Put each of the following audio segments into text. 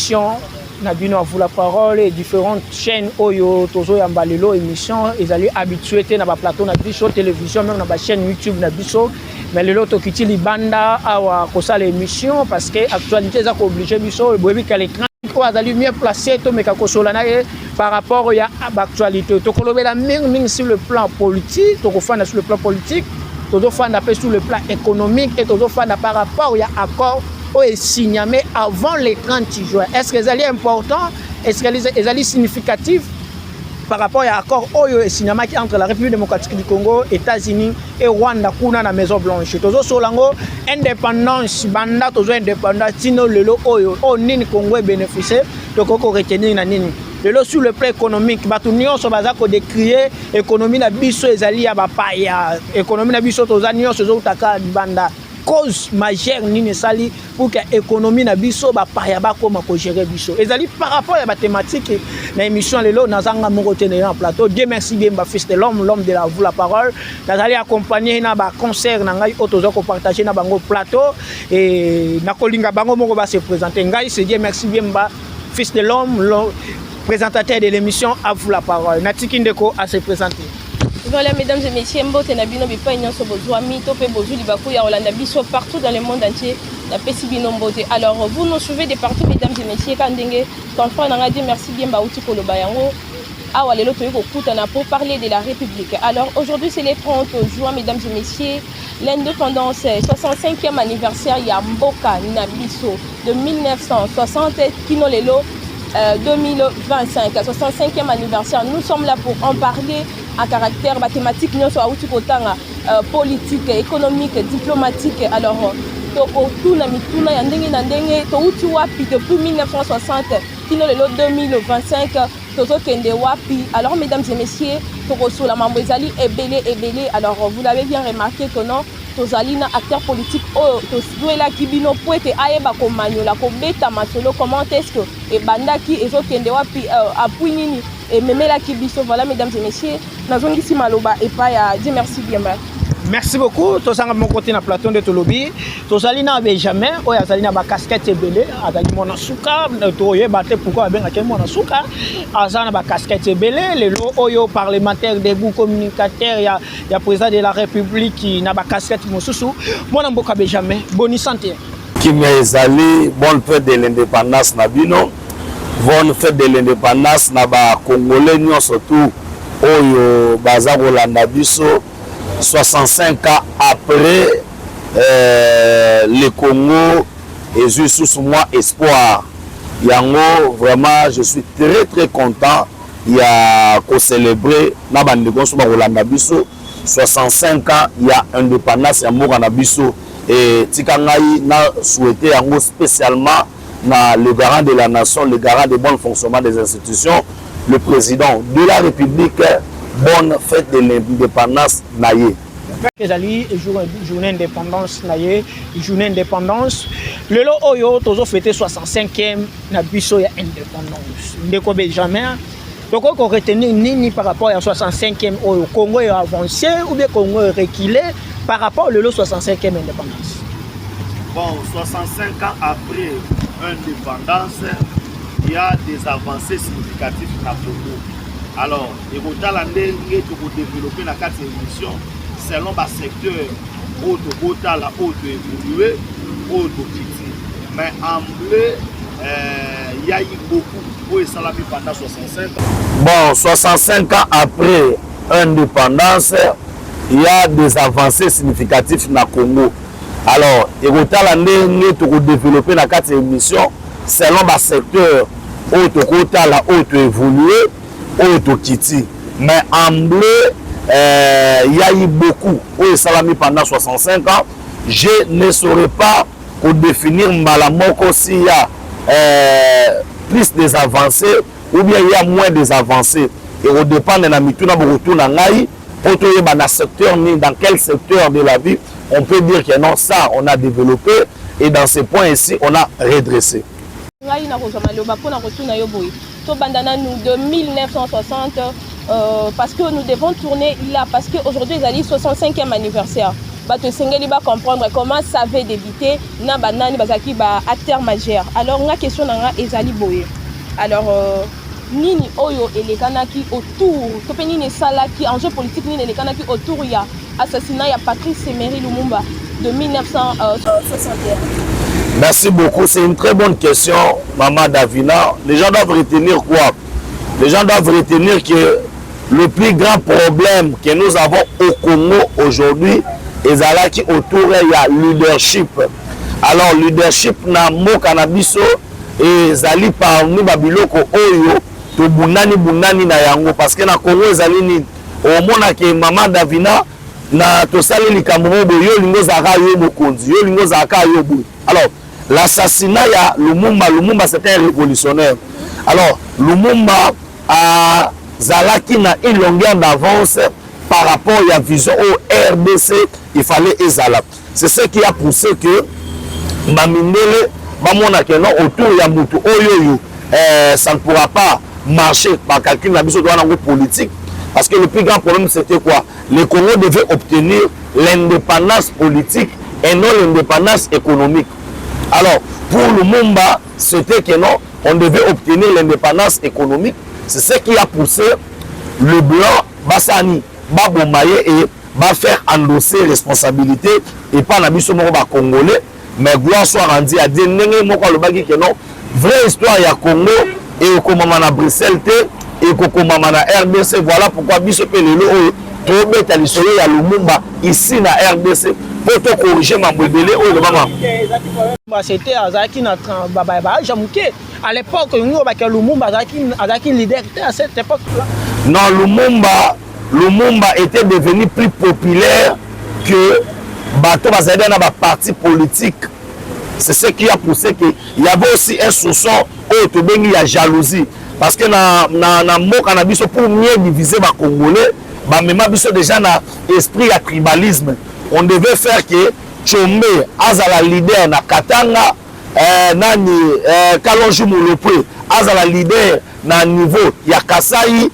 émission Nabino a vous la parole et différentes chaînes Oyo Tozo Yambalelo émission ils allaient habitués na ba plateau na biso télévision même na ba chaîne YouTube na biso mais le loto kiti libanda awa kosa l'émission parce que actualité za ko obligé biso boyebi ka l'écran ko azali mieux placé to meka kosola na par rapport ya actualité to kolobela mingi sur le plan politique to ko fana sur le plan politique to fana pe sur le plan économique et to fana par rapport ya accord est signé avant les 30 juin. Est-ce que c'est important? Est-ce que c'est significatif par rapport à l'accord signé entre la République démocratique du Congo, États-Unis et Rwanda kuna na Maison Blanche? Tozo solango indépendance banda tozo indépendance tino lelo oyo o nini Congo bénéficier de koko retenir na nini. Lelo sur le plan économique batu nyonso baza ko décrier économie na biso ezali ya bapaya économie na biso toza nyonso zo taka banda cause majeure nini sali pour que l'économie na biso ba paya ba koma ko gérer biso ezali par rapport à la thématique na émission lelo nazanga moko tenir en plateau Dieu merci bien ba fils de l'homme de la vous la parole nazali accompagner na ba concert na ngai otozo ko partager na bango plateau et na kolinga bango moko ba se présenter ngai c'est Dieu merci bien ba fils de l'homme présentateur de l'émission à vous la parole Natiki Ndeko à se présenter. Voilà, mesdames et messieurs, Mbote Nabino Bipaignan Sobozoa, Mito Pebozu, Libakou, Yarolanda Bisso, partout dans le monde entier, la Pessibino Mbote. Alors, vous nous suivez de partout, mesdames et messieurs, Kandenge, ton frère n'a dit merci bien, Baouti Kolobayango, Awalelo Toyoko Koutana pour parler de la République. Alors, aujourd'hui, c'est le 30 juin, mesdames et messieurs, l'indépendance, 65e anniversaire, Yamboka Nabiso, de 1960, Kinolelo, 2025, 65e anniversaire. Nous sommes là pour en parler à caractère mathématique, politique, économique, diplomatique. Alors, depuis 1960, le 2025, alors mesdames et messieurs, alors vous l'avez bien remarqué que non, tozali na acteur politique tozoela kibino po ete ayeba komanyola kobeta masolo comment est-ce que ebandaki ezokende wapi apui nini ememelaki biso. Voilà mesdames et messieurs nazongisi maloba epai ya Dieu merci bien. Merci beaucoup. Tozanga mon côté na plateau de Tolobi. Tozali na Benjamin, oya zali na ba casquette belé, azali mona suka, toye baté pourquoi ben akemi mona suka, azana ba casquette belé, le lo oyo parlementaire debout communicateur ya président de la République qui na ba casquette mosusu. Mona mboka Benjamin, bonne santé. Qui m'ezali bonne fête de l'indépendance na bino. Bonne fête de l'indépendance na ba congolais surtout oyo baza kolanda biso 65 ans après le Congo et je suis sous moi espoir. Yango vraiment je suis très content il y a ko célébrer na bande ko suma kolanda biso 65 ans il y a indépendance ya mboka na biso et tikangai na souhaiter yango spécialement na le garant de la nation, le garant de bon fonctionnement des institutions, le président de la République. Bonne fête de l'indépendance naïe. Ezali journée indépendance naïe, journée indépendance. Le lo oyo tozo fêté 65e na biso ya indépendance. Ndeko Benjamin, donc on retenir nini par rapport à 65e oyo Congo est avancé ou bien Congo est reculé par rapport le 65e indépendance. Bon, 65 ans après indépendance, il y a des avancées significatives à Congo. Alors, il faut développer la carte d'émission selon le secteur où tu as évolué, où tu quittes. Mais en bleu, il y a eu beaucoup pour les salariés pendant 65 ans. Bon, 65 ans après indépendance, il y a des avancées significatives dans le Congo. Alors, il faut développer la carte d'émission selon le secteur où tu évolué. Kitty. Mais en bleu, il y a eu beaucoup au salami pendant 65 ans. Je ne saurais pas définir Malamoko s'il y a plus des avancées ou bien il y a moins des avancées. Et au dépend de la mituna burutuna ngai, dans quel secteur de la vie, on peut dire que non, ça on a développé et dans ces points ici, on a redressé. Nous de 1960 parce que nous devons tourner là parce qu'aujourd'hui ils allaient 65e anniversaire bato esengeli ba comprendre comment ça va débuter na banani bazaki ba acteur majeur. Alors nga question nanga ezali boye. Alors nini oyo elekanaki autour to pe nini salaki enjeu politique nini elekanaki autour ya assassinat ya Patrice Emery Lumumba de 1961. Merci beaucoup, c'est une très bonne question, Maman Davina. Les gens doivent retenir quoi? Les gens doivent retenir que le plus grand problème que nous avons au Congo aujourd'hui est qui autour du leadership. Alors, leadership na mo cannabis et zali parmi babiloko oyo to bunani na yango parce que na Congo zali ni au mona que Maman Davina na to sali likambo yo lingo zaka yo mokonzi yo lingo zaka yo boy. Alors, l'assassinat ya Lumumba c'était un révolutionnaire. Alors, Lumumba a zalaki na une longueur d'avance par rapport à la vision au RDC, il fallait ezala. C'est ce qui a poussé que Mamindele bamona que non autour ya mutu oyoyo ça ne pourra pas marcher par calcul na biso douana politique parce que le plus grand problème c'était quoi? Le Congo devait obtenir l'indépendance politique et non l'indépendance économique. Alors, pour Lumumba, c'était que non, on devait obtenir l'indépendance économique. C'est ce qui a poussé le blanc Bassani, Babomaye et va faire endosser responsabilité et pas la mission congolais, mais gloire soit rendue à dire que non, vraie histoire ya Congo et comme à Bruxelles et comme à RDC. Voilà pourquoi biso pelelo to beta lisolo ya Lumumba ici na RDC pour te corriger ma modèle ou le maman. C'était Azaki na Jamouké. À l'époque, Lumumba Azaki leader à cette époque-là. Non, Lumumba était devenu plus populaire que Bato Bazadé dans la parti politique. C'est ce qui a poussé qu'il y avait aussi un soupçon où il y a jalousie. Parce que dans mon cannabis, pour mieux diviser les Congolais, même déjà dans l'esprit à tribalisme. On devait faire que Tchombe, Azala leader na Katanga, nani Kalonji Moulopwe, Azala leader na niveau ya Kasai,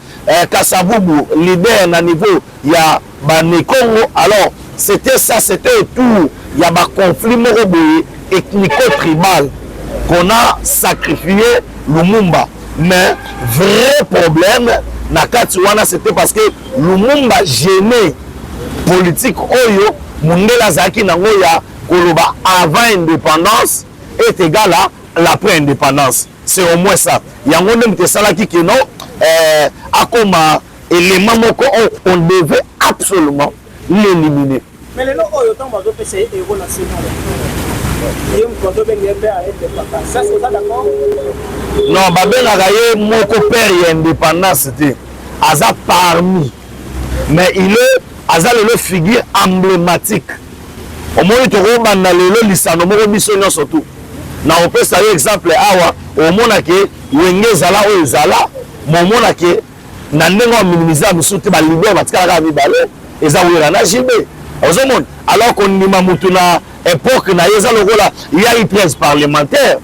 Kasavubu leader na niveau ya Banekongo. Alors c'était ça, c'était autour il y a un conflit ethnico-tribal qu'on a sacrifié Lumumba. Mais vrai problème na Katiwana c'était parce que Lumumba gênait politique oyo Mundela Zaki nango ya koloba avant indépendance est égal à l'après indépendance. C'est au moins ça. Yango même te salaki que non a comme élément moko on devait absolument l'éliminer. Mais les locaux autant va PC héros national. Ça c'est ça d'accord? Non, babena gaye moko père et indépendance c'était aza parmi. Mais il est Azal le figure emblématique. Au moins, tu vois, dans le lissano, surtout. On peut saluer exemple, au moins, que Wenge Zala ou Zala, mon mona que Nandengo minimiser, mais surtout, la libère, parce qu'elle a mis balé, et ça, oui, la JB. Alors qu'on y a une époque, il y a eu 13 parlementaires,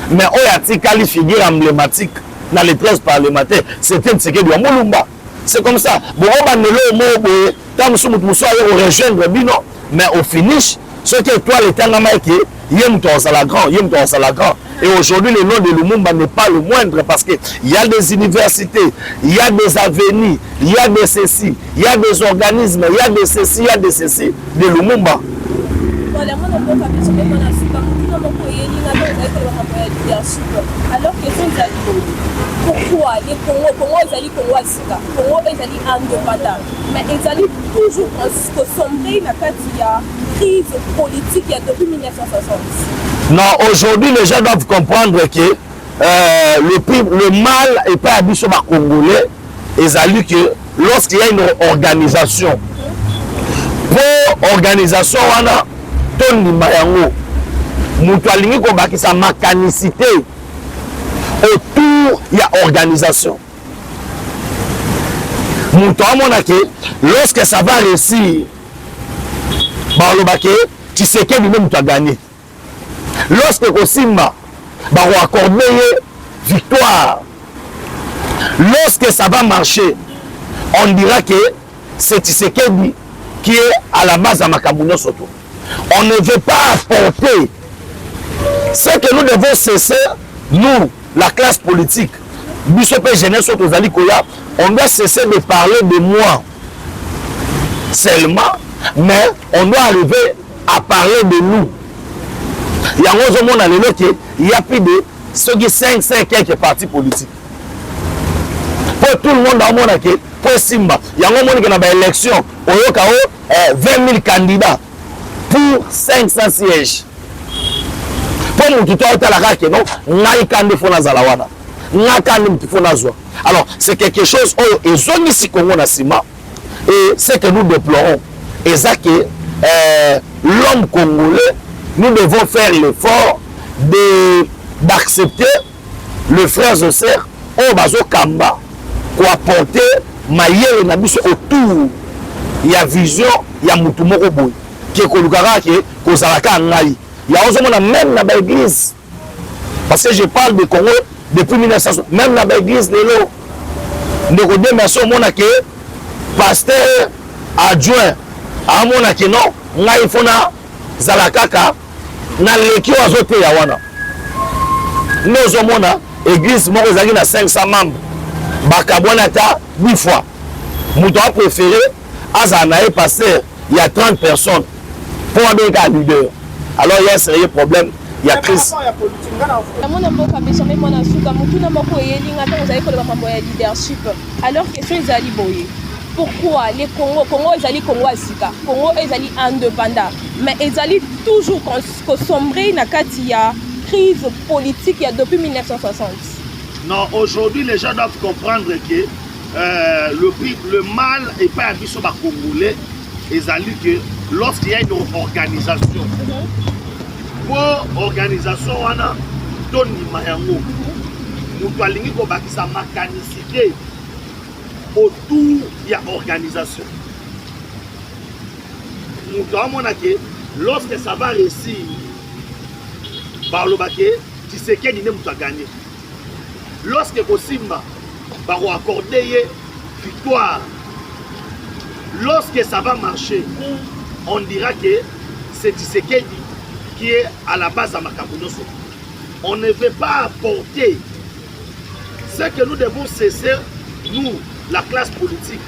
mais il y a une figure emblématique dans les 13 parlementaires, c'était ce qui est de Moulumba. C'est comme ça. Bon, on rejoindre Bino, mais au finish, ce que toi, le temps et aujourd'hui, le nom de Lumumba n'est pas le moindre parce qu'il y a des universités, il y a des avenirs, il y a des ceci, il y a des organismes, il y a des ceci, il y a des ceci de Lumumba. Alors que pourquoi les Congo ils indépendants, mais ils allaient toujours sombrer dans la crise politique depuis 1960. Non, aujourd'hui les gens doivent comprendre que le mal n'est pas habitué par Congolais. Ils allaient que lorsqu'il y a une organisation, pour organisation on a Tony Mayango, Moutoualingi Kobaki sa mécanicité autour il y a organisation. Lorsque ça va réussir, tu sais que lui-même tu as gagné. Lorsque Kosimba va accorder victoire, lorsque ça va marcher, on dira que c'est Tshisekedi qui est à la base de Makamounio Soto. On ne veut pas apporter ce que nous devons cesser, nous, la classe politique, on doit cesser de parler de moi seulement, mais on doit arriver à parler de nous. Il y a un monde il y a plus de 5 quelques partis politiques. Pour tout le monde dans le monde, pour Simba, il y a un monde qui a une élection, 20 000 candidats pour 500 sièges. Pour nous, tout alors, c'est quelque chose et ce que nous déplorons, et ça que l'homme congolais, nous devons faire l'effort d'accepter le frère et sœurs au bazo kamba pour apporter maïe na biso autour. Il y a vision, il y a mutu moko boy qui kolukara ke kozalaka ngai. Il y a aussi même dans l'église. Parce que je parle de Congo depuis 1960, même dans l'église de l'eau. Nous remercions mon pasteur adjoint à mon non, ngai fona zalakaka na leki azote ya wana. Nous avons l'église moko ezali na 500 membres. Bakabwana ta 10 fois. Mouto a préféré azanae pasteur, il y a 30 personnes pour un leader. Alors il y a un sérieux problème, il y a crise. Alors question ezali boye. Pourquoi les Congo ezali Congo asika, Congo ezali indépendant, mais ezali toujours sombré na kati ya crise politique il y a depuis 1960. Non, aujourd'hui les gens doivent comprendre que le mal n'est pas à biso ba congolais, ezali que lorsqu'il y a une organisation. Pour organisation wana toni mayango. Nous doit ko bakisa mécanicité autour de l'organisation. Nous avons que lorsque ça va réussir, tu sais qu'il y a gagné. Lorsque Kosimba va accorder victoire, lorsque ça va marcher, on dira que c'est Tshisekedi qui est à la base de Makamounio Soto. On ne veut pas apporter ce que nous devons cesser, nous, la classe politique,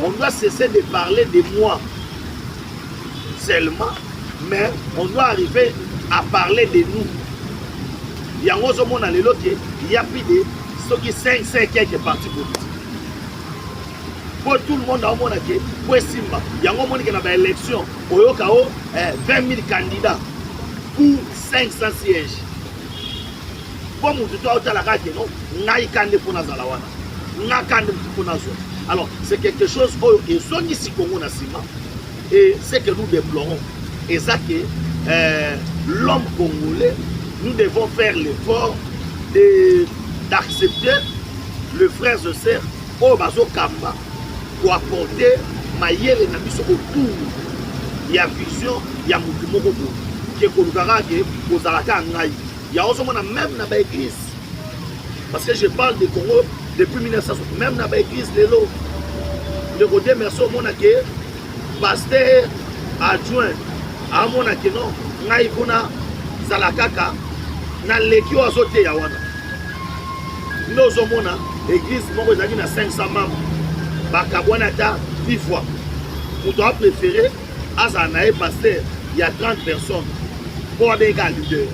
on doit cesser de parler de moi seulement, mais on doit arriver à parler de nous. Il y a plus de 5 quelques partis politiques. Pour tout le monde, pour Simba, il y a un monde qui a une élection, 20 000 candidats pour 500 sièges. Alors, c'est quelque chose qui est ici et c'est que nous déplorons. Et ça que l'homme congolais, nous devons faire l'effort d'accepter le frère et sœur au bazo kamba pour apporter maïe et nabiso autour. Il y a vision, il y a mouvement qui est pour Zalaka Ngai. Il y a aussi même dans l'église. Parce que je parle de Congo depuis 1960, même dans l'église de l'eau. Le côté merci au monde qui est pasteur adjoint à mon non, Naïfuna Zalakaka, na leki azote ya wana. Nous avons l'église qui a 500 membres. Bakabwana ta 10 fois. Nous doit préférer Azanae pasteur, il y a 30 personnes pour des gars leaders.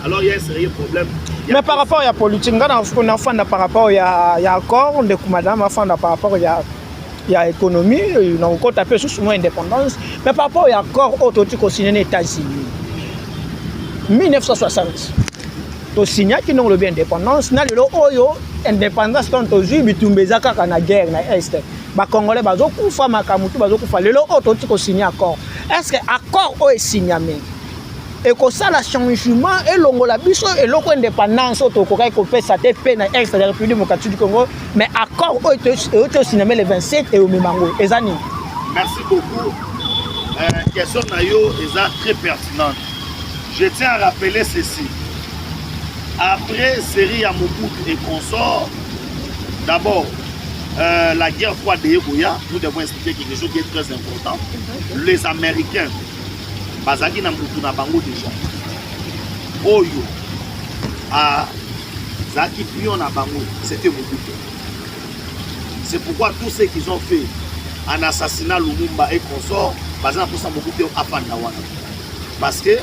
Alors il y a un sérieux problème. Mais par rapport à la politique, on a fait par rapport à l'accord, on a fait par rapport à l'économie, on a tapé sur l'indépendance. Mais par rapport à l'accord, on a signé les États-Unis. 1960, on a signé l'indépendance. On a l'indépendance, on a joué la guerre dans l'Est. Les Congolais ont signé l'accord. Est-ce que l'accord est signé? Et que ça, le changement et l'ongola biso et l'indépendance au Tokoka ko pesa te pe na ex de la République démocratique du Congo, mais accord au cinéma le 27 et au Mimango. Ezani. Merci beaucoup. Question nayo est très pertinente. Je tiens à rappeler ceci. Après série à Mobutu et consorts, d'abord la guerre froide de Yegoya, nous devons expliquer quelque chose qui est très important. Les Américains, bazaki na mutu na bango déjà. Oyo a zaki pion na bango, c'était Mobutu. C'est pourquoi tous ceux qu'ils ont fait en assassinat Lumumba et consort, bazana pour ça Mobutu a pandawana. Parce que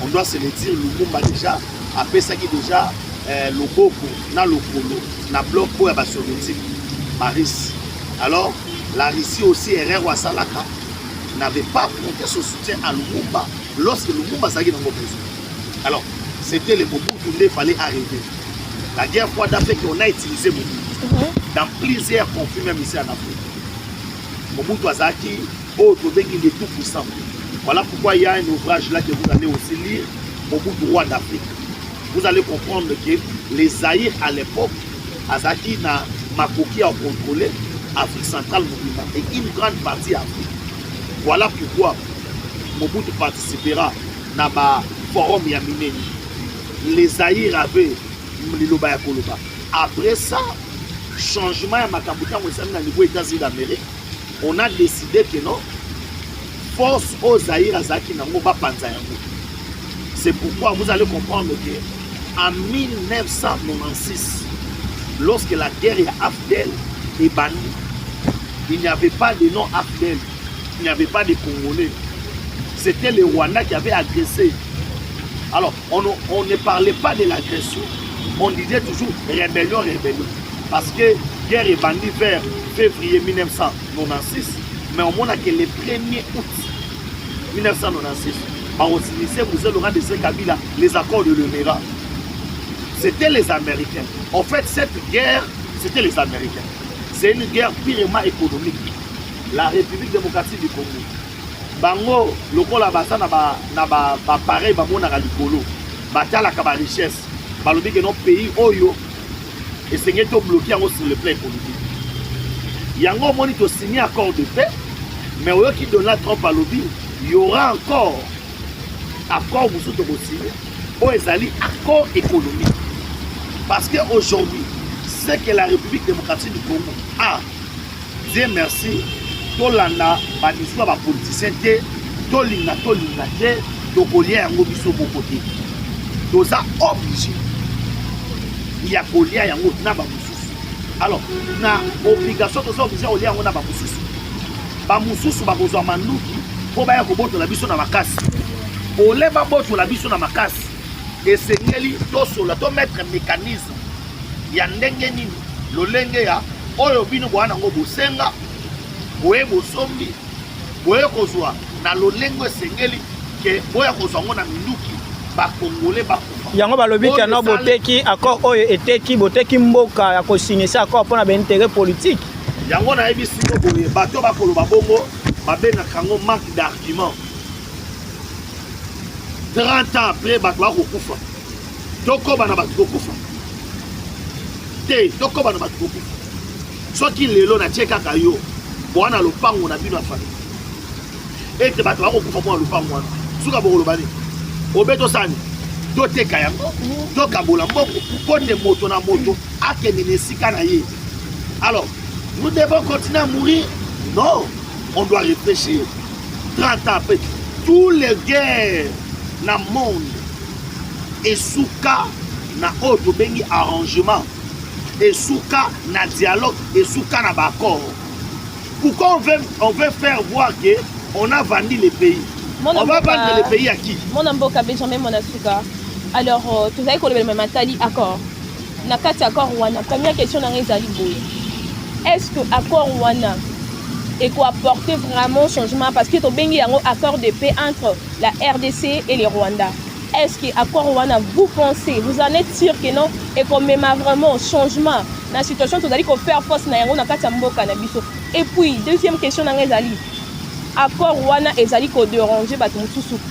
on doit se le dire, Lumumba déjà a fait ça qui déjà le Boko na le Polo na bloc pour la soviétique Paris. Alors la Russie aussi Herrero Salaka n'avait pas apporté son soutien à Lumumba lorsque Lumumba s'agit dans le besoin. Alors c'était le Mobutu qu'il fallait arriver. La guerre froide a fait qu'on a utilisé Mobutu dans plusieurs conflits même ici en Afrique. Mobutu Azaki, autre il est tout puissant. Voilà pourquoi il y a un ouvrage là que vous allez aussi lire, Mobutu roi d'Afrique. Vous allez comprendre que les Zaïre à l'époque, Azaki na Makoki a contrôlé Afrique centrale et une grande partie Afrique. Voilà pourquoi Mobutu participera dans le forum Yamineni. Les Zaïre avaient Liloba ya Koloba. Après ça, changement à Makabuta au niveau des États-Unis d'Amérique, on a décidé que non, force aux Zaïre Azaki Nangoba Panzayango. C'est pourquoi vous allez comprendre que en 1996, lorsque la guerre Afdel est bannie, il n'y avait pas de nom Afdel, il n'y avait pas de Congolais. C'était le Rwanda qui avait agressé. Alors, on ne parlait pas de l'agression, on disait toujours rébellion, rébellion. Parce que la guerre est bannie vers février 1996, mais on montre que le 1er août 1996, les accords de Lemera. C'était les Américains. En fait, cette guerre, c'était les Américains. C'est une guerre purement économique. La République démocratique du Congo. Bango, le Congo la basa na ba pareil bango na likolo. Batala ka ba richesse. Balobi que nos pays oyo et c'est to bloqué sur le plan économique. Yango moni to signé accord de paix, mais oyo qui donne la trompe à lobby, il y aura encore accord vous autres signé. Ou ezali accord économique. Parce qu'aujourd'hui, ce que la République démocratique du Congo a, Dieu merci, Tolanda, Baniswa, ba politicien, Tolinga, Tokolia, Yango Biso Bokote. Toza obligé. Il y a Kolia, Yango, Naba Moussous. Alors, na obligation, Toza obligé, Olia, Yango, Naba Moussous. Ba Moussous, ba Bozo Manouki, pour Baya Koboto, la Biso na Makasi. Oleba Boto, la Biso na Makasi. Et c'est to mettre un mécanisme ya ndenge nini lolenge ya oyo bino bwana ngo bosenga boye bosombi boye kozwa na lolengo esengeli ke boye kozwa ngo na minduki ba Congolais ba yango balobi ke na boteki accord oyo eteki boteki mboka ya kosinisa accord pona ba intérêt politique yango na ebisi boye bato ba koloba bongo babenga kango manque d'argument. 30 ans après, Bakwa Kokufa. Tokoba na Batukufa. Tokoba na Batukufa. Soit qu'il est là, na tcheka kayo. Boana le pango na bino afani. Et te Bakwa Kokufa mo le pango. Suka bolo bani. Obeto sani. Tote kayango. Toka bolambo. Ponde moto na moto. Ake nesika na ye. Alors, nous devons continuer à mourir? Non. On doit réfléchir. 30 ans après, tous les guerres na monde et souka na autre bengi arrangement et souka na dialogue et souka na accord. Pourquoi on veut faire voir que on a vendu les pays? On va vendre les pays à qui? Mon amboka Benjamin Monasuka. Alors tu sais qu'on le même matali accord. Na kati accord wana. Première question na ngezali boye. Est-ce que accord wana et quoi apporter vraiment changement parce que tu as un accord de paix entre la RDC et le Rwanda. Est-ce que l'accord Rwanda, vous pensez, vous en êtes sûr que non et qu'on met vraiment changement dans la situation, vous allez faire force dans la biso. Et puis, deuxième question, l'accord Rwanda est allé déranger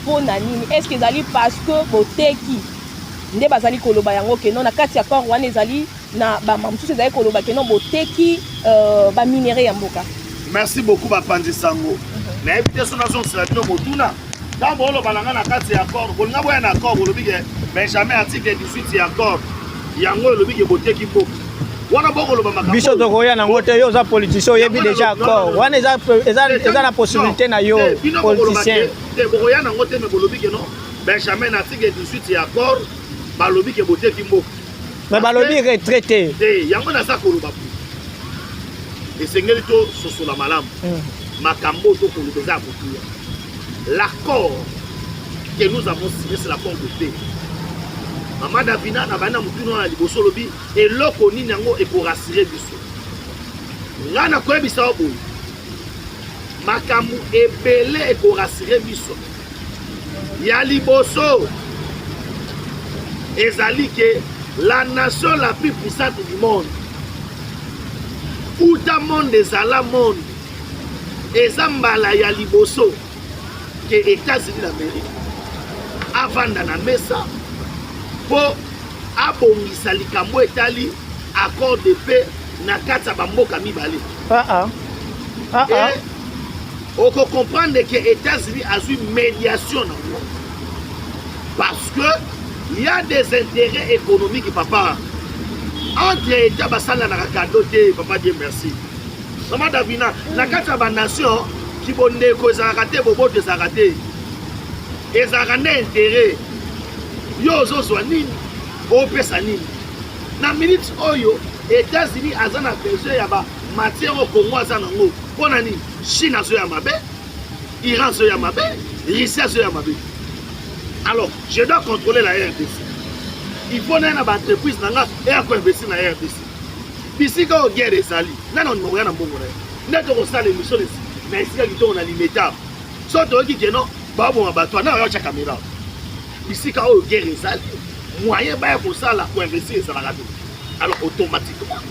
pour Nanini. Est-ce que c'est allé parce que vous teki ne bazali koloba yango que non na kati accord Rwanda est allé na ba mamsusu ezali koloba que non boteki ba minerai ya mboka. Merci beaucoup Bapanzi Sango. Na éviter son nation c'est la motuna. Quand on balanga na kati ya accord, on nga boya na accord bolobi ke Benjamin article 18 ya accord. Yango lobi ke boteki mboka. wana bokoloba makambo biso tokoya nango te yo za politicien oyebi déjà accord wana eza na possibilité na yo politicien te bokoya nango te me bolobi ke non Benjamin article 18 ya accord balobi ke boteki mboka mais balobi retraité te yango naza koloba esengeli to sosola malamu makambo tokoloba eza kotuya l'accord que nous avons signé c'est l'accord de paix. Maman Davina na bana mutuno na liboso lobi eloko nini yango ekorasire biso. Ngana koyebisa obo. Makambo ebele ekorasire biso. Ya liboso ezali que la nation la plus puissante du monde. Uta monde ezala monde. Ezambala ya liboso que États-Unis d'Amérique. Avanda na mesa po abongisa likambo etali accord de paix na kati ya bamboka mibale. Oko comprendre que États-Unis a eu médiation nango parce que il y a des intérêts économiques papa entre États basala na cadeau te papa Dieu merci. Maman Davina na kati ya ba nation ki bonde ko zakate bobote zakate ezaka na intérêt yo ozozwa nini opesa nini na minute oyo États-Unis aza na besoin ya ba matière au Congo aza nango mpona nini Chine azo ya mabe Iran azo ya mabe Russie azo ya mabe. Alors je dois contrôler la RDC, il faut na ba entreprise nanga e ko investir na RDC bisika o guerre ezali nana on moya na mbongo na ndeto ko sala émission les mais isika kito on a limité so to ki keno babo bato na yo cha caméra bisika o guerre ezali moyen ba ko sala ko investir ça la. Alors automatiquement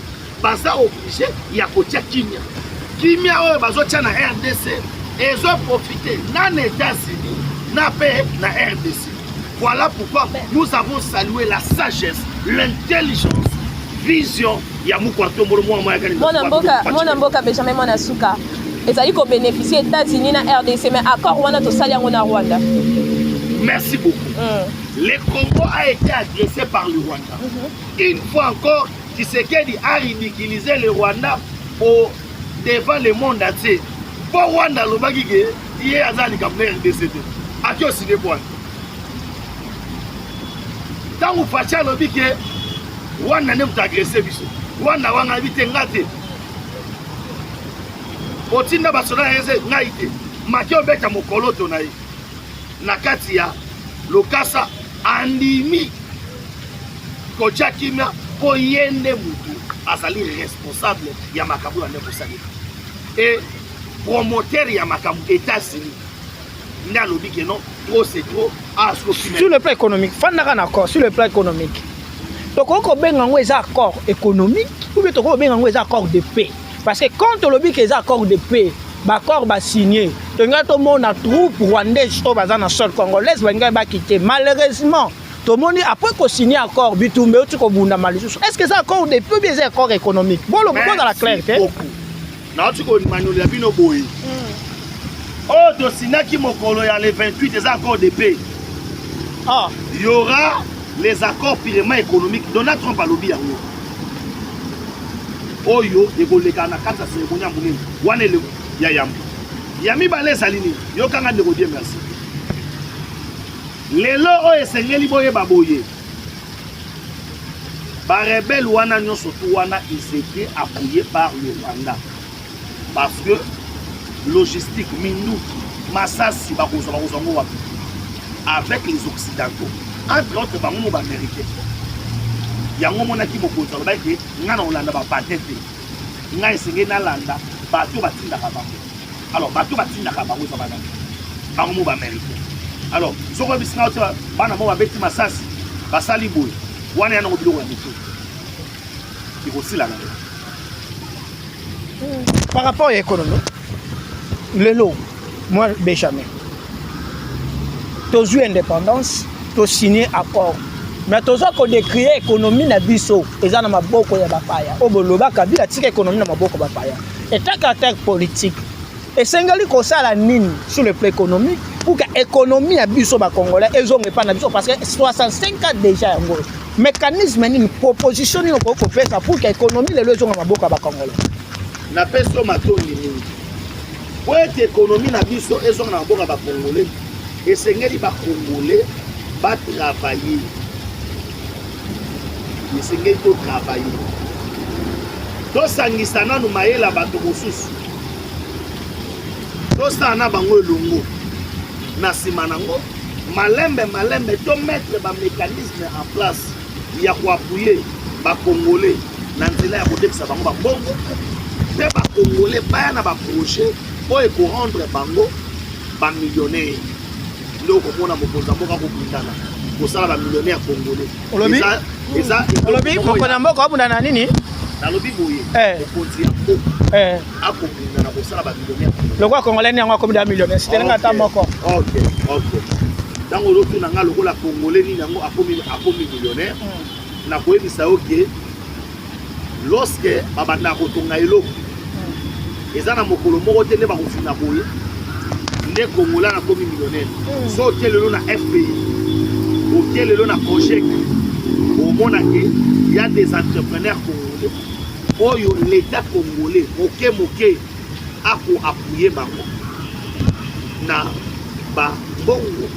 baza obligé ya ko tia kimia oyo bazo tia na RDC ezo profiter na États-Unis na paix na RDC. Voilà pourquoi nous avons salué la sagesse, l'intelligence, vision ya Mukwarto Moromo moya kali. Mona mboka Benjamin Mwanasuka ezali ko bénéficier États-Unis na RDC mais accord wana to sali yango na Rwanda. Merci beaucoup. Le Congo a été agressé par le Rwanda. Une fois encore, Tshisekedi a ridiculisé le Rwanda devant le monde entier. Pour Rwanda, le Bagigé, il y a un RDC. A qui aussi des points. Tant que vous faites le Bagigé, Rwanda n'a pas agressé. Rwanda a invité Ngate. Otinda Basona Eze, Naïte. Makio Beka Mokolo Tonaï. Nakatia, Lokasa, Andimi. Koja Kimia, Poyende Moutou. Azali responsable ya Makabu na Nebosali. Et promoteur ya Makabu États-Unis. N'a lobby que non, trop c'est trop. Sur le plan économique, fandaka na accord sur le plan économique. Donc on benga ngo eza accord économique ou bien to benga ngo eza accord de paix. Parce que quand on lobby que eza accord de paix, l'accord ba signé, to ngato mona troupe rwandaise to baza na sol congolaise ba ba quitter. Malheureusement tout le monde après qu'on signe accord bitumbe tu ko bunda malisusu. Est-ce que c'est accord de paix ou bien c'est accord économique? Bon le bon dans la clarté. Na tu ko manuel ya bino boy. Oh de sinaki mokolo ya le 28 des accords de paix. Ah, il y aura les accords purement économiques. Donald Trump a lobby yango. Oyo ekoleka na kata cérémonie ya munene. Wana le ya yambo. Yami balé salini. Yo kanga ndeko Dieu merci. Lelo o esengeli boye baboye. Ba rebelle wana nyonso tu wana ils étaient appuyés par le Rwanda. Parce que logistique minouki masasi bakozwa wapi avec les occidentaux entre autres bango ba américains yango monaki bokozwa ba ke ngana olanda ba patete nga esenge na landa bato batindaka bango. Alors bato batindaka bango za bana bango ba américains. Alors soko bisina ota bana mo ba beti masasi basali boye wana yana ko biloko ya mito ikosila na par rapport à l'économie, le lot, moi, Benjamin, tu as eu indépendance, tu as signé accord. Mais tu as décrié l'économie na biso, et ça n'a pas beaucoup de bapaya. Au Boloba, Kabila, tu as l'économie n'a pas beaucoup de bapaya. Et tant qu'attaque politique, et Sengali ko ça la mine sur le plan économique, pour que l'économie na biso ba Congolais, ils ont pas na biso parce que 65 ans déjà, mécanisme nini proposition nini ko pesa pour que économie lelo ezonga maboka ba Congolais na peso matondi mingi po ete économie na biso ezonga na maboka ba Congolais esengeli ba Congolais ba travailler esengeli to travailler tosangisa nanu mayela bato mosusu tosala na bango elongo na nsima nango malembe to mettre ba mécanisme en place ya koapuye bakongole na nzela ya kotekisa bango babongo mpe bakongole baya na baprojet oyo ekorendre bango bamillionnaire nde okomona mokonzi ya mboka kobundana kosala bamillionnaire ya congolais olobi mokonzi ya mboka obundana na nini nalobi boye mokonzi ya mboka akobundana kosala bamillionnaire lokwa congolais ni yango akomi da millionnaire sitelenga ata moko ok ntango ozotuna nga lokola congolais nini yango akomi millionnaire nakoyebisa yo ke lorsque babandaka kotonga eloko eza na mokolo moko te nde bakofina boye nde congolais nakomi millionnaire so otie lelo na fpi otie lelo na project omona ke ya des entrepreneurs congolais oyo l'état congolais moke akoapuye bango na bambongo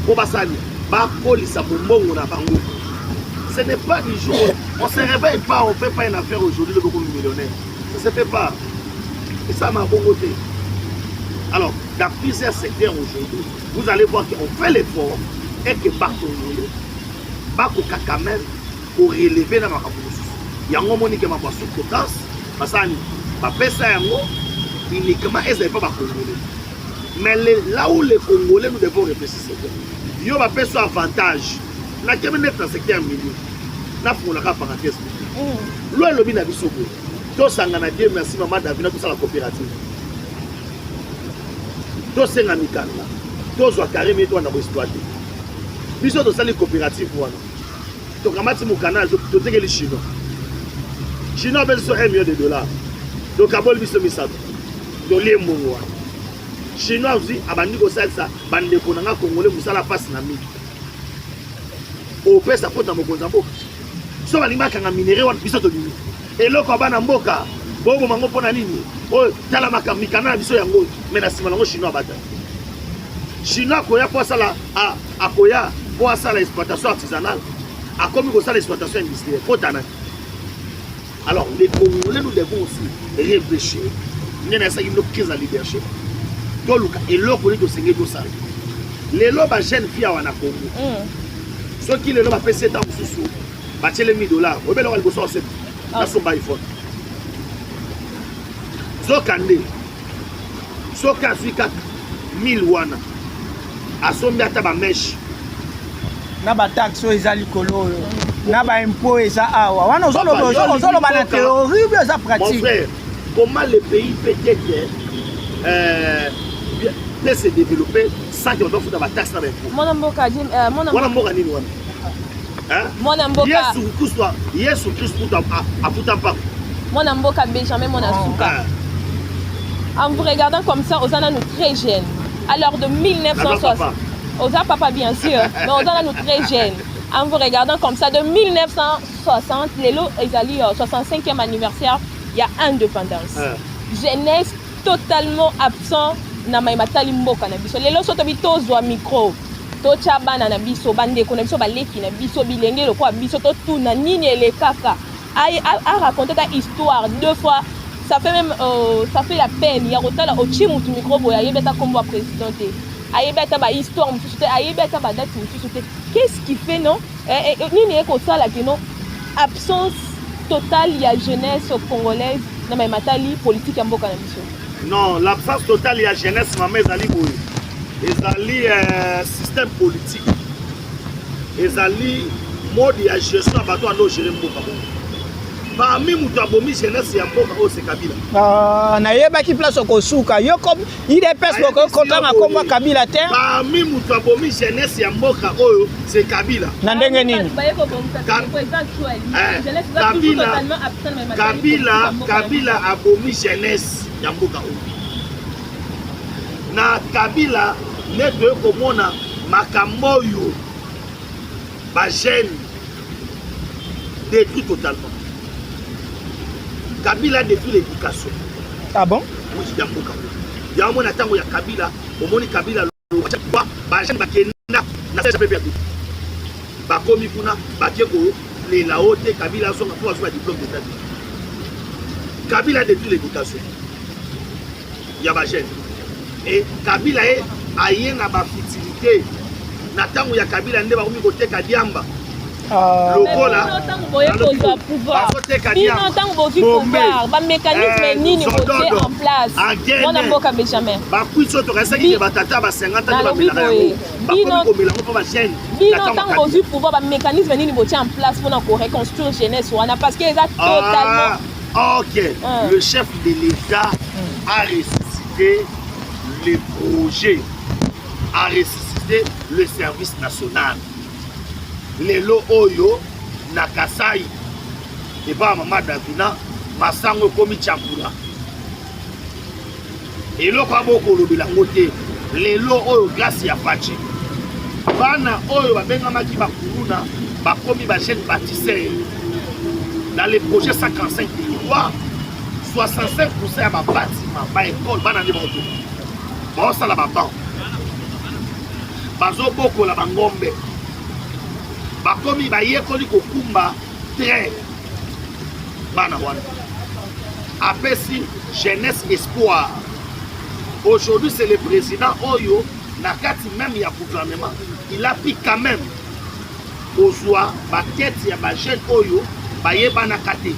po basali bakolisa bombongo na bango. Ce n'est pas du jour, on se réveille pas, on fait pas une affaire aujourd'hui le beaucoup millionnaire. Ça se fait pas. Et ça m'a bon côté. Alors, dans plusieurs secteurs aujourd'hui, vous allez voir qu'on fait l'effort et que partout quand même pour relever dans ma capacité. Il y a un moment qui m'a pas sous-potence, parce que ça uniquement ils n'avaient pas Congolais. Mais là où les Congolais nous devons réfléchir, c'est qu'il y a un avantage. Na kemi net na secteur milieu na fula ka parenthèse lo lobi na bisoko to sanga na Dieu merci maman Davina tout ça la coopérative to senga mikanda to zwa carré to na exploiter biso to sali coopérative wana to kamati mu canal to tekeli chinois bel so $1 million to kabol biso misato to lie mongo wana chinois aussi abandi ko salsa bande ko na Congolais musala passe na mi au pesa kota mokonza mboka so balimaka nga minere wana biso to nini eloko bana mboka bobo mango pona nini o tala makamikana biso yango mais na sima nango chinois bata chinois koya po sala akoya po sala exploitation artisanale akomi ko sala exploitation industrielle kota. Alors les Congolais nous devons aussi réfléchir nena sa kino crise à leadership to luka eloko ni to senge to sala lelo ba jeune fille wana Congo ce qui est là, va faire 7 ans sous bâtir les $1000. Au bel le bosseur c'est la son iPhone. Zokande. Soka fika 1000 wana. Asombi ata ba mèche. Na ba taxe ezali kolo. Na ba impôt eza awa. Wana ozolo ba na théorie ou eza pratique. Mon frère, comment le pays peut peut se développer sans qu'on doit foutre la taxe dans les impôts. Mon amboka nini wana? Mon amboka Yesu Christ afuta mpako. Mon amboka Benjamin Monasuka. En vous regardant comme ça, Ozana nous très jeunes. Alors de 1960. Oza papa bien sûr, mais Ozana nous très jeunes. En vous regardant comme ça, de 1960, Lelo Ezali 65e anniversaire, il y a indépendance. Jeunesse totalement absent na maimatali mboka na biso. Lelo soto bitozwa micro. To chabana na biso bande ko na biso baleki na biso bilenge loko biso to tuna nini ele kaka a raconter ta histoire 2 fois. Ça fait même ça fait la peine ya rotala o chimutu micro boya yebeta kombo présidente. Ayebeta ba histoire mutu te ayebeta ba date mutu te. Qu'est-ce qui fait non nini eko sala que non absence totale ya jeunesse congolaise na maimatali politique ya mboka na biso. Non, l'absence totale ya jeunesse maman ezali boye. Ezali système politique. Ezali mode ya gestion bato ando gérer mboka. Parmi mutu abomi jeunesse ya mboka o se Kabila. Na yeba ki place ko suka yo comme il est pèse ko kotanga komba Kabila te. Parmi mutu abomi jeunesse ya mboka oyo se Kabila. Na ndenge nini? Kabila abomi jeunesse ya mboka oyo. Na Kabila neto komona makambo oyo ba jeune détruit totalement. Kabila détruit l'éducation. Ah bon? Oui, c'est un peu comme ça. Il y a un moment où il y a Kabila, au moment où Kabila, bakomi kuna bakeko les la haute Kabila sont pour avoir diplôme d'état. Kabila détruit l'éducation. Il y a Bachel. Et Kabila est aïe na ba futilité. Natango ya Kabila ndeba komi côté Kadiamba. Lokola pouvoir. Ba mécanisme nini boté en place. On a boka Benjamin. Ba kuiso to resaki ba tata ba 50 ans ba mela yango. Ba komi ko mela ko ba chaîne. Bino tango bozu pouvoir ba mécanisme nini boté en place pour na ko reconstruire jeunesse wana parce que ça totalement. OK. Le chef de l'État a ressuscité les projets, a ressuscité le service national. Lelo oyo na Kasai et pas maman Davina masango komi champura et lo kwa boko lobela ngote lelo oyo grâce ya Fachi bana oyo babenga maki bakuluna bakomi ba chaîne bâtisseur dans les projets 55 territoires 65% ya ba bâtiment ba école bana ndi bato ba sala ba banc bazo boko la bangombe bakomi bayekoli kokumba train bana wana apesi jeunesse espoir. Aujourd'hui c'est le président Oyo nakati même ya gouvernement il a pris quand même ozwa bakete ya ba jeune Oyo bayebana kate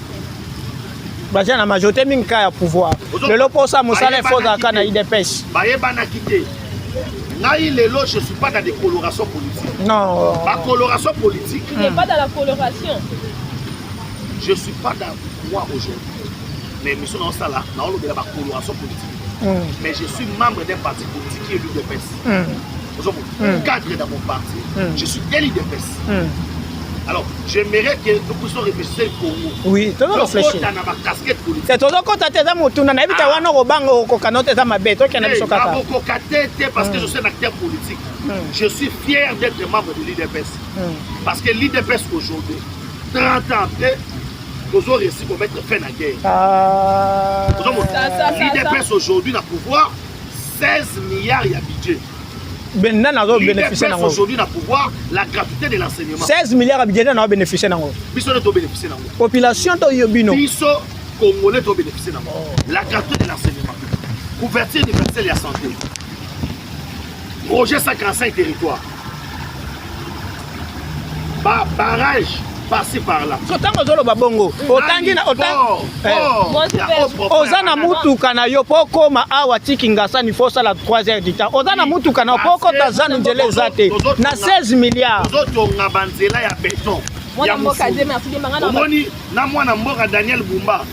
baza na majorité minka ya pouvoir lelo posa musala foza kana IDPS bayebana kite. Lelo, je ne suis pas dans des colorations politiques. Non. La coloration politique. Il n'est pas dans la coloration. Je ne suis pas dans moi aujourd'hui. Mais nous sommes dans ça là, dans la coloration politique. Mais je suis membre d'un parti politique qui est l'UDPS. Cadre dans mon parti. Je suis de l'UDPS. Alors, j'aimerais que nous puissions réfléchir au Congo. Oui, tu dois réfléchir. C'est tout le côté de mon tour. On a évité à Wanobango, Kokanote, Zamabé, toi qui en as besoin. Parce que je suis un acteur politique. Je suis fier d'être membre de l'IDPS. Parce que l'IDPS aujourd'hui, 30 ans après, nous avons réussi à mettre fin à la guerre. L'IDPS aujourd'hui a pouvoir 16 milliards de budget. L'IDPS aujourd'hui a pouvoir la gratuité de l'enseignement. 16 milliards de budget n'a bénéficié d'ango. Population de Yobino. Biso Congolais doit bénéficier d'ango. La gratuité de l'enseignement. Couverture universelle de la santé. Projet 55 territoires. Barrage par-ci par-là. Ozana mutuka na yo poko ma awa tikingasa ni fosa la 3h du temps. Ozana mutuka na poko tazana njele zate na 16 milliards. Ozotonga banzela ya béton. Mwana mboka de merci mangana. Omoni na mwana mboka Daniel Bumba,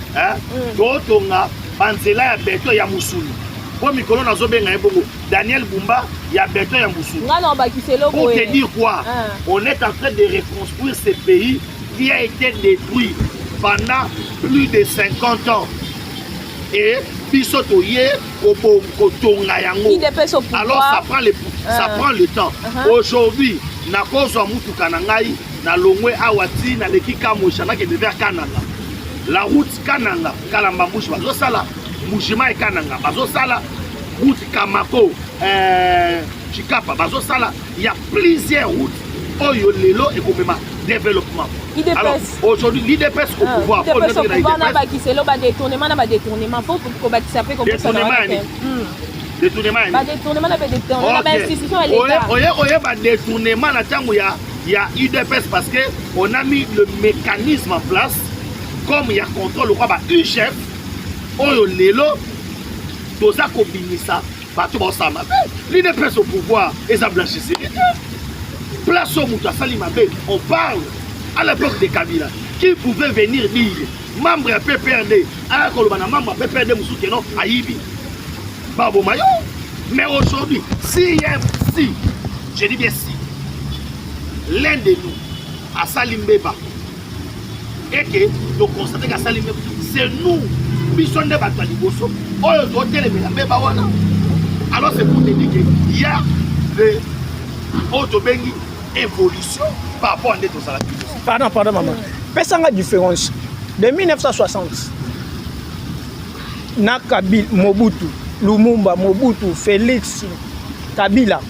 ozotonga banzela ya béton ya musuni. Pour mikolo nazobenga ebongo Daniel Bumba ya béton ya musuni. Ngana bakiselo pour te dire quoi? On est en train de reconstruire ce pays qui a été détruit pendant plus de 50 ans. Et Bisotoye, Kotonga Yango. Alors ça prend le temps. Aujourd'hui, na kozo mutu kanangai na longwe awati na lekika moshana ke devait Kananga. La route Kananga, Kalamba Mouche bazo sala, Mouchima et Kananga bazo sala, route Kamako, Chikapa bazo sala. Il y a plusieurs routes. Oyo lelo et comme développement. Alors aujourd'hui l'IDPS au pouvoir. L'IDPS au pouvoir na bakiselo ba détournement na ba détournement faut ko bakisa pe comme ça. Détournement. Ba détournement na ba détournement na institution l'État. Oye ba détournement na tango ya UDPS parce que on a mis le mécanisme en place comme il y a contrôle quoi ba un chef oyo lelo toza ko binisa ba to ba sama. L'IDPS au pouvoir et ça blanchisserie. Place au Mouta Salimabé, on parle à l'époque de Kabila qui pouvait venir dire membre à PPRD, à Kolobana, membre à PPRD, Moussoukenon, à Ibi, Babo Mayo. Mais aujourd'hui, si, je dis bien si, l'un de nous, à Salimbeba, et que nous constatons qu'à Salimbeba, c'est nous, Bisson de Bataliboso, on doit alors c'est pour te dire qu'il y a des autobengi évolution par rapport à notre salaire. Pardon, maman. pesanga différence de 1960 na Kabila Mobutu Lumumba Mobutu Félix Kabila.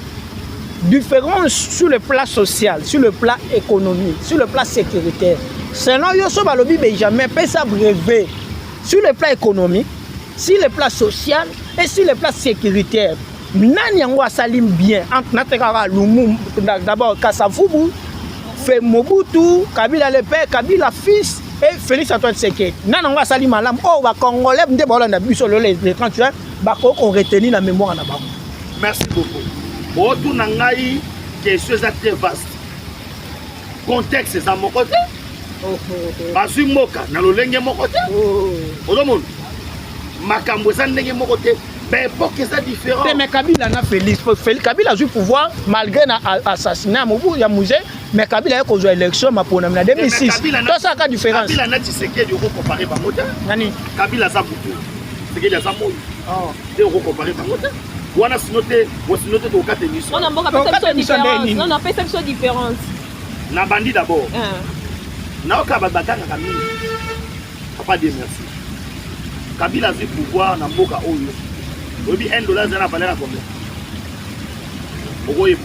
Différence sur le plan social, sur le plan économique, sur le plan sécuritaire. Sinon, Yosso Balobi Benjamin peut s'abreuver sur le plan économique, sur le plan social et sur le plan sécuritaire. Nani yango salim bien entre Natekara Lumumba d'abord Kassavubu, fait Mobutu, Kabila le père, Kabila fils et Félix Antoine Tshisekedi. Nani yango salim malam oh ba Congolais ndé bolanda biso les 31 ba ko retenir la mémoire na ba. Merci beaucoup. Autour nangai question est très vaste. Contexte c'est à mon côté. Basu moka na lolenge mon côté. Odomon. Makambo ça ndenge mon côté. Mais époque c'est différent. Mais Kabila na Félix Kabila a eu pouvoir malgré l'assassinat Mobutu ya musée mais Kabila a eu élection ma pour en 2006. Tout ça a différence. Kabila na Tshisekedi on comparer par moto. Nani? Kabila za Mobutu. Tshisekedi za Mobutu. Ah. Et on comparer par moto. On a noté au cas de mission. On a pas différence. Non, on fait cette différence. Na bandi d'abord. Na okaba batanga kamini. Papa Dieu merci. Kabila a eu pouvoir na mboka oyo. Obi $1 zana valeur à combien? Ogoye.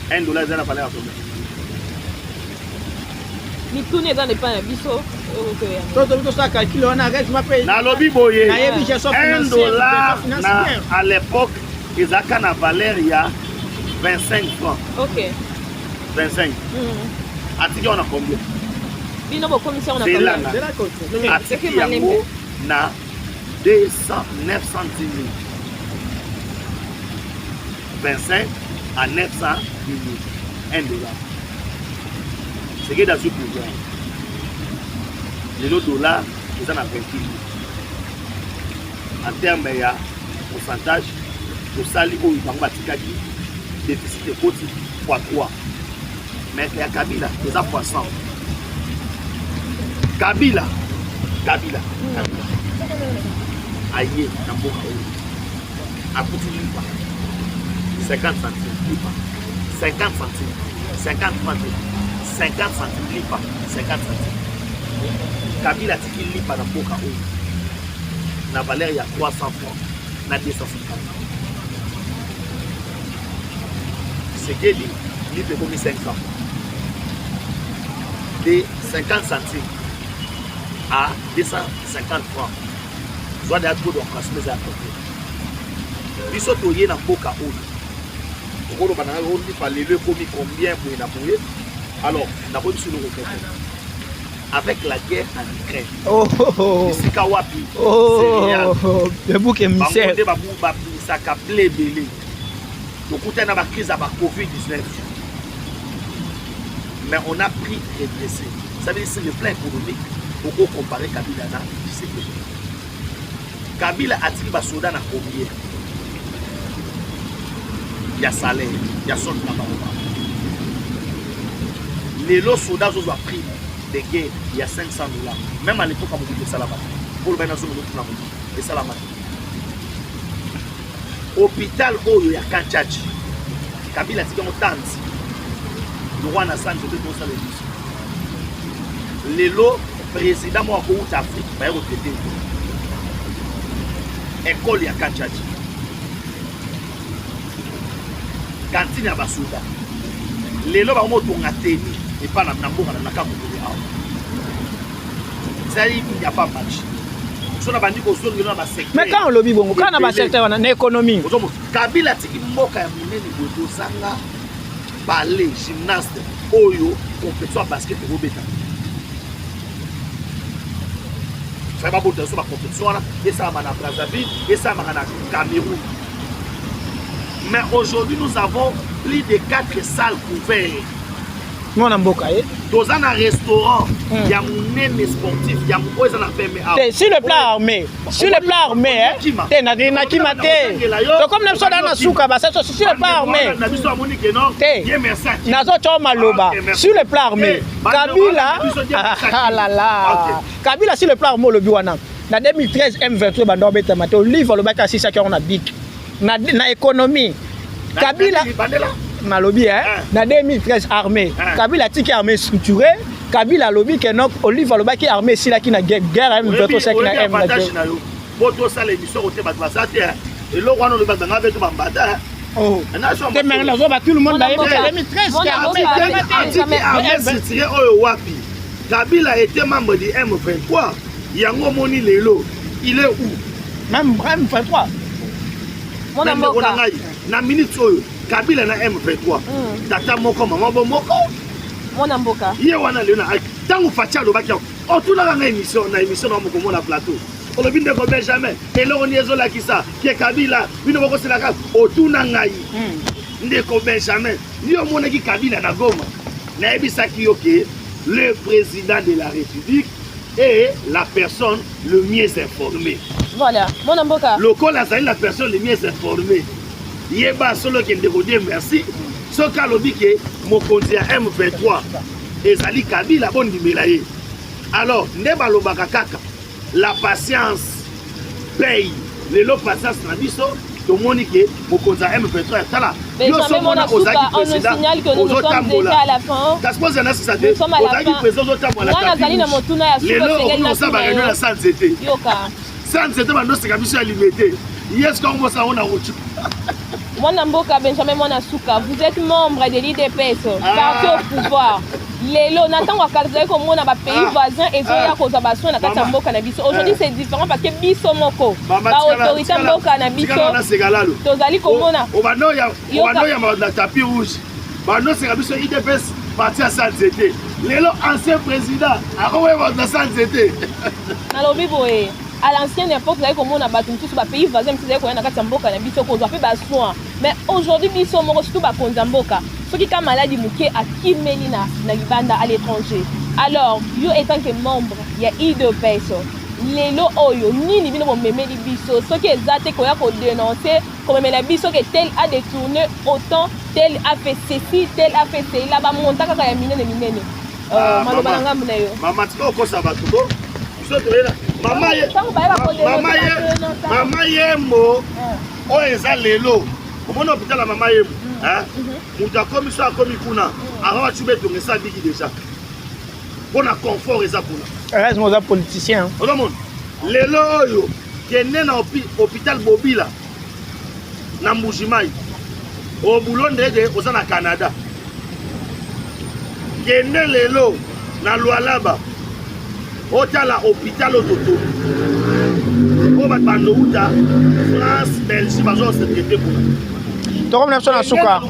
$1 zana valeur à combien? Ni tout n'est dans les pas biso. Tout ça calcule on arrête m'appelle. Na lobby boye. $1 na à l'époque ils a kana valeur il y a 25 francs. OK. 25. Atiki on a combien? Bino bo commission on a combien? C'est la côte. Atiki yango na 209 centimes. 25 à 900 $1. C'est que dans ce pouvoir. Les $, ils en ont 20 000. En termes de pourcentage, le salaire où ils ont déficit de côté fois 3. Mais il y a Kabila, ils ont fois 100. Kabila. Aïe, Namboka, à côté de l'IPA, 50 centimes, l'IPA, 50 centimes, 50 centimes, 50 centimes, l'IPA, 50 centimes. Kabila tiki l'IPA Namboka, na valeur il y a 300 francs, na 250. C'est que l'IPA est comme 500. De 50 centimes à 250 francs. Soit des atouts de transmettre à côté. Ils sont toyés dans Boka Oud. On va parler de combien pour y appuyer. Alors, on a reçu sur le retour. Avec la guerre en Ukraine, ici Kawapi, le bouc émissaire. Ça a blé belé. Donc, on a une crise à Covid-19. Mais on a pris régressé. Ça veut dire que c'est le plan économique pour comparer Kabila à Tshisekedi. Kabila a tiré les soldats à combien? Il y a salaire, il y a son travail. Les soldats ont pris des guerres, il y a $500. Même à l'époque, on a dit ça là-bas. Pour le Bénin, on a dit ça là-bas. Hôpital, il y a Kanchachi. Kabila a tiré en tente. Le roi n'a pas de ça. Les lots, président, moi, en Afrique, il va y retraiter. École ya Kanchachi. Cantine ya Basuda. Lelo ba mo tonga teni et pas na mboka na kapo de awa. Ça il n'y a pas match. So na bandi ko so ngina ba secteur. Mais quand on lobby bongo, quand na ba secteur na économie. Kabila tiki mboka ya munene bodo sanga ballet gymnaste oyo compétition basket et robeta. Ça va beaucoup de la compétition et ça va en Brazzaville et ça va en Cameroun. Mais aujourd'hui, nous avons plus de 4 salles couvertes. Nous on a Mbokaye. Dans un restaurant, il y a un sportif, il y a un sur le plan armé, sur le plan armé, t'es na kimate. Donc comme nous sommes dans la souka, sur le plan armé. Nazo choma loba. Sur le plan armé, Kabila, ah là là, Kabila sur le plan armé le biwana. Na 2013 M23 bando beta mato livre le bac à 6 on a bic. Na économie, Kabila. Na lobby, na 2013 armée. Kabila tiki armée structurée, Kabila lobby que non Olive aloba qui armée si la qui na guerre M23 ça qui na M na guerre. Boto ça l'émission côté batbasa te et lo wana le batanga avec bambata. Oh. Te mais la zo ba tout le monde ba 2013 qui armée oyo wapi. Kabila était membre du M23. Yango moni lelo. Il est où? Même M23. Mon amboka. Na minute oyo Kabila na M23. Tata moko maman moko. Mon amboka. Ye wana lelo na tango facha lo bakio. O tuna na émission na moko mona plateau. On le vient de Benjamin et là on y est là qui ça qui est Kabila bino boko c'est la case o tuna ngai. Ndeko Benjamin ni o mona ki Kabila na Goma. Na ebisa ki yoke le président de la République est la personne le mieux informée. Voilà, mon amboka. Le col a la personne le mieux informée. Yeba solo qui ndeko dire merci. Ce cas lobby que mon compte M23 et Zali Kabila bon dimelaye. Alors ndeba lobaka kaka la patience paye. Les lots patience na biso to monike mon compte M23 tala. Mais jamais mon amboka, on nous signale que nous sommes déjà à la fin. Gaspose na ça nous sommes à la fin. Moi Zali na motuna ya suka segel na ça ba réunion na santé. Yoka. Santé ba no seka biso limité. Yes comme moi ça on a route. Mon amboka Benjamin Monasuka, vous êtes membre de l'IDPS, parti au pouvoir. Lelo natanga wakazali ko mona ba pays voisins et zoya ko zabasson na kata mboka na biso. Aujourd'hui c'est différent parce que biso moko ba autorité mboka na biso. Tozali ko mona. Obano ya na tapis rouge. Bano c'est biso IDPS parti à santé. Lelo ancien président akowe na santé. Na lobi boye. À l'ancienne époque, vous avez comme on a battu tous les pays voisins, vous avez qu'on a quatre mboka na biso qu'on doit faire des soins. Mais aujourd'hui, biso moko surtout ba konzamboka. Ceux qui ont maladie mouké à Kimelina na Libanda à l'étranger. Alors, yo étant que membre, il y a IDPS. Lelo oyo nini bino bo memeli biso. Ceux qui ezate ko ya ko dénoncer comme memela biso que tel a détourné autant, tel a fait ceci, tel a fait cela, ba monta kaka ya minene. Maloba ngambu na yo. Mama tiko ko sabatuko. Mama yemo o eza lelo omona hôpital la mama yemo hein muta komi so akomi kuna arawa chibeto ngesa bigi déjà bona confort eza kuna responsable politicien odomon lelo oyo kende na hôpital Bobila na Mbujimai o bulonde de oza na Canada kende lelo na Lualaba Otala hôpital Ototo. On va parler France, Belgique, bazo se traiter pour. Tokom na suka,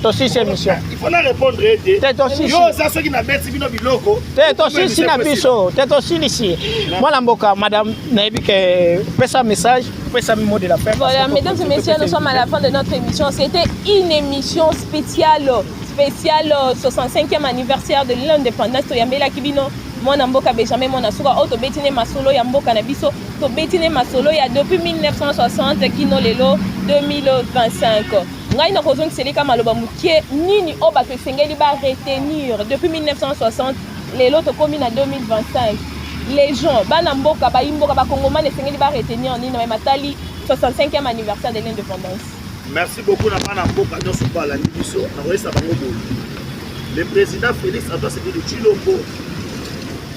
to si émission. Il faut la répondre yo ça ceux qui na bête bino biloko. To si na biso, to si ici. Moi la mboka madame naibi que pesa message, pesa mot de la fin. Voilà, mesdames et messieurs, nous sommes à la fin de notre émission. C'était une émission spéciale 65e anniversaire de l'indépendance to Yambela Kibino. Mwana mboka Benjamin Monasuka auto betine masolo ya mboka na biso to betine masolo ya depuis 1960 kino lelo 2025 ngai na kozongi seleka maloba mukie nini o bato esengeli ba retenir depuis 1960 lelo to komi na 2025 les gens bana mboka ba imboka ba kongomane esengeli ba retenir nini na matali 65e anniversaire de l'indépendance. Merci beaucoup na bana mboka nyonso ba la biso na resa bango bo le président Félix Antoine Tshisekedi Tshilombo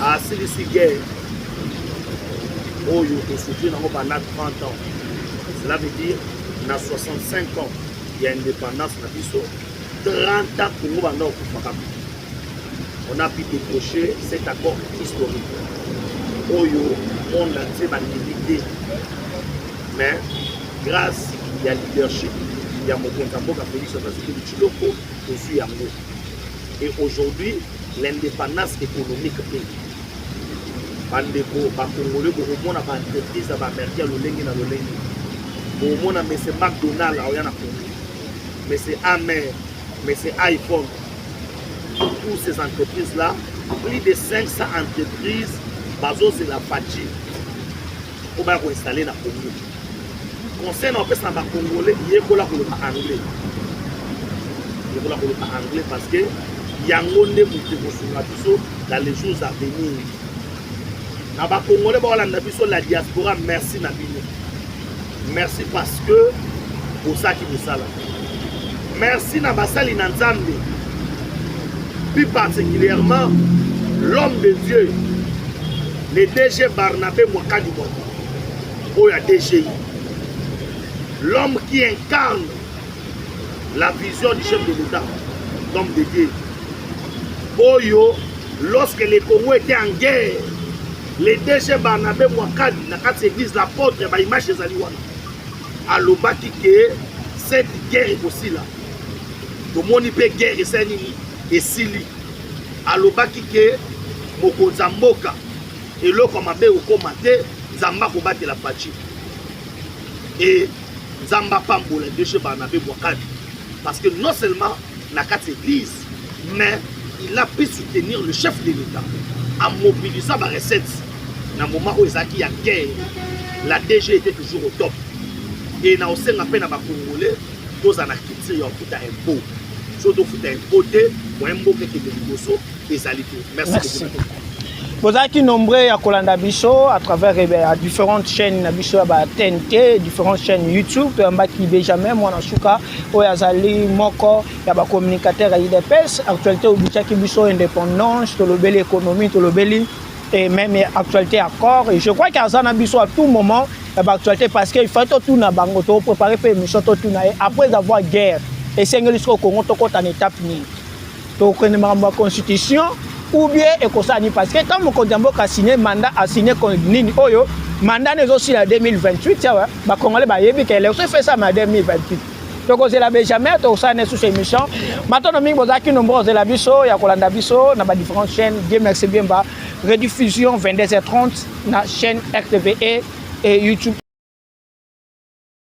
à Silisi guerre, oh, il soutient pendant 30 ans. Cela veut dire, dans 65 ans, il y a indépendance, 30 ans pour nous, on a pu décrocher cet accord historique. Oh, on a été manipulé. Mais, grâce à leadership, il y a mon contemporain qui a fait du Chiloko, aussi à nous. Et aujourd'hui, l'indépendance économique est bandeko bakongole komona ba entreprise ba merkia lolengi na lolengi komona monsieur McDonald aoya na Congo monsieur Amer monsieur iPhone toutes ces entreprises là plus de 500 entreprises bazo c'est la fachi on va installer na Congo concernant pesa ba congolais yekola ko anglais parce que yango nde mutu kosunga biso dans les jours à venir. Naba Congolais ba biso la diaspora merci na bino. Merci parce que pour ça qui nous sala. Merci na basali na Nzambe. Plus particulièrement l'homme de Dieu, le DG Barnabé Mwakadi Moko, Oya DGI, l'homme qui incarne la vision du chef de l'État, l'homme de Dieu. Oyo, lorsque les Congo étaient en guerre, le DG Barnabé Mwakadi, dans cette église, l'apôtre, il y a une image de Zaliwan. Alobaki que cette guerre est aussi là. Tout le monde peut guerre et sili. Alobaki que Moko Zamboka et l'eau comme abe au commaté, Zamba Kobate la Pachi. Et Zamba Pambo, le DG Barnabé Mwakadi. Parce que non seulement dans cette église, mais il a pu soutenir le chef de l'État en mobilisant la recette. Dans le moment où il y a guerre, la DG était toujours au top. Et dans le peine à la Congolais, tous en activité, ils ont fait un impôt. Surtout fait un impôt, pour un impôt qui est de l'Iboso, et ça l'est. Merci beaucoup. Vous avez nombreux à Kolanda Bisso à travers différentes chaînes Bisso TNT, différentes chaînes YouTube, qui Benjamin, moi en Souka, Oyazali, Moko, il y a des communicateurs à IDPS, actualité au Bichaki Bisso indépendance, Tolobeli économie, Tolobeli et même actualité accord. Et je crois qu'il y a un Bisso à tout moment, actualité parce qu'il faut tout na bango, préparer pour émission tout na après avoir guerre. Et c'est au Congo, tout en étape ni. Donc on a une constitution. Ou bien ekosani parce que quand Moko Zamboka a signé mandat a signé nini oyo mandat n'est aussi la 2028 ça ba congolais ba yebi que l'élection fait ça en 2028 donc c'est la Benjamin to ça n'est sous émission maintenant mingi bozaki nombreux la biso ya Kolanda Bisso na ba différentes chaînes Dieu merci bien ba rediffusion 22h30 na chaîne RTVE et YouTube.